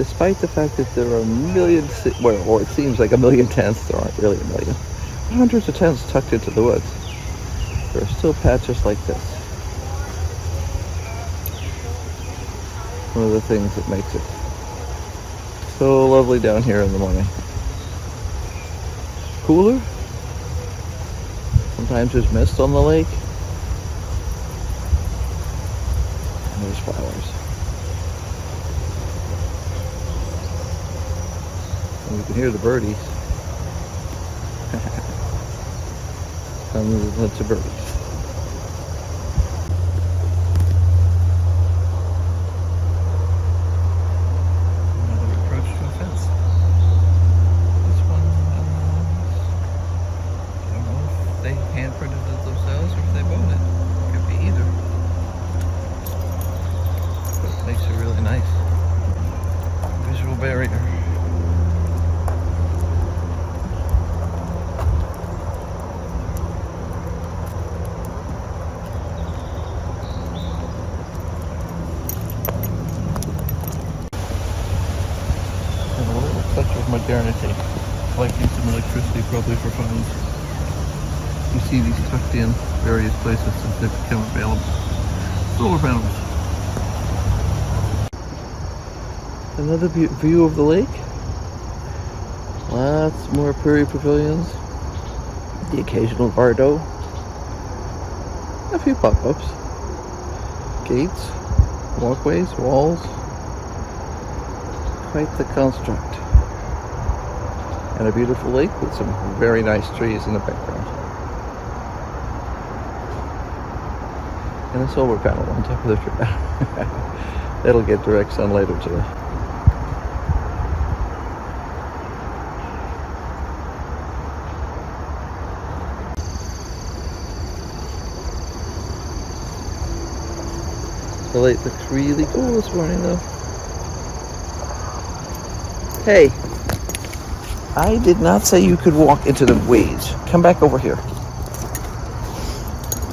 Despite the fact that there are millions, well, or it seems like a million tents, there aren't really a million, hundreds of tents tucked into the woods, there are still patches like this. One of the things that makes it so lovely down here in the morning. Cooler. Sometimes there's mist on the lake. And there's flowers. And you can hear the birdies. Lots of birdies. Modernity, collecting some electricity probably for phones. You see these tucked in various places since they've become available. Solar panels. Another view of the lake. Lots more prairie pavilions. The occasional Vardo. A few pop-ups. Gates, walkways, walls. Quite the construct. And a beautiful lake with some very nice trees in the background. And a solar panel on top of the tree. That'll get direct sun later today. The lake looks really cool this morning though. Hey! I did not say you could walk into the weeds. Come back over here.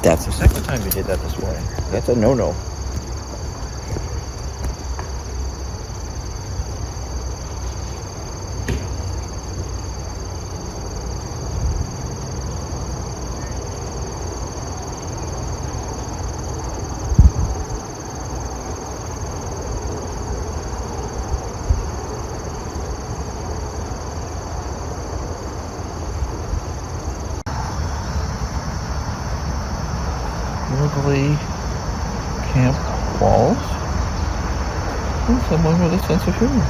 That's the second time you did that this morning. That's a no-no. Lovely camp walls and someone with a sense of humor.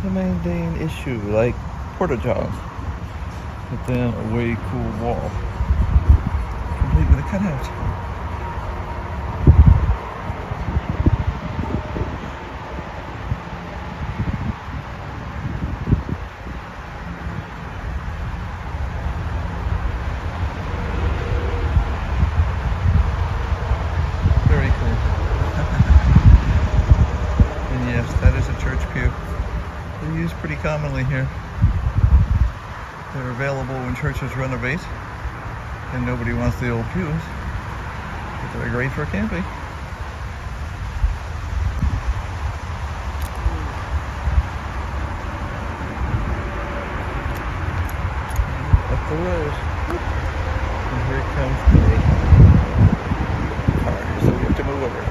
The mundane issue like porta-johns, but then a way cool wall. With a cutout. Very cool. And yes, that is a church pew. They're used pretty commonly here. They're available when churches renovate. And nobody wants the old pews, but they're great for camping. Up the road. And here comes the cars, so we have to move over.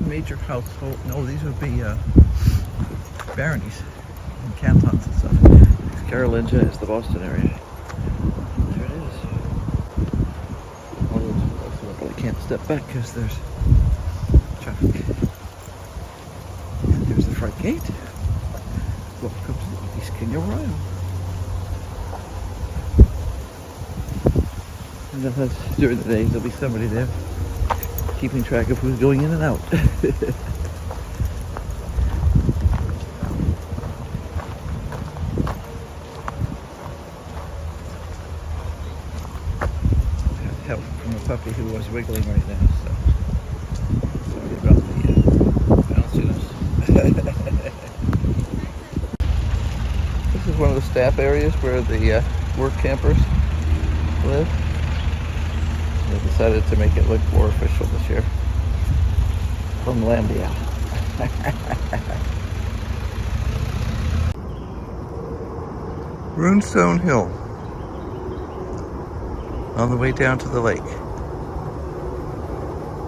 Major household. No, these would be baronies and cantons and stuff. Carolingia is the Boston area. There it is. step back because there's traffic. And there's the front gate. Welcome to the East Kenya Royal. And then during the day there'll be somebody there keeping track of who's going in and out. Help from a puppy who was wiggling right now, so sorry about the bounciness. This is one of the staff areas where the work campers live. They decided to make it look more official this year. Homelandia. Runestone Hill. On the way down to the lake.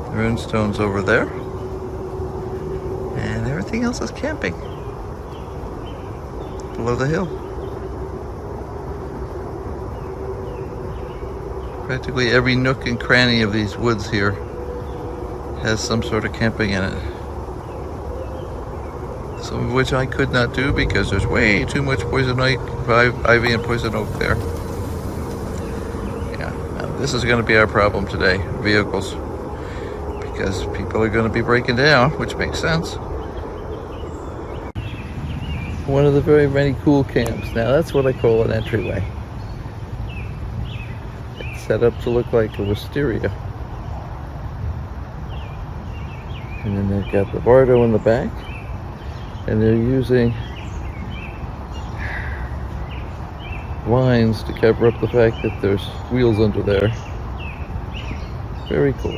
The runestone's over there. And everything else is camping. Below the hill. Practically every nook and cranny of these woods here has some sort of camping in it. Some of which I could not do because there's way too much poison ivy and poison oak there. This is going to be our problem today, vehicles, because people are going to be breaking down, which makes sense. One of the very many cool camps. Now that's what I call an entryway. It's set up to look like a wisteria. And then they've got the bardo in the back, and they're using lines to cover up the fact that there's wheels under there. Very cool.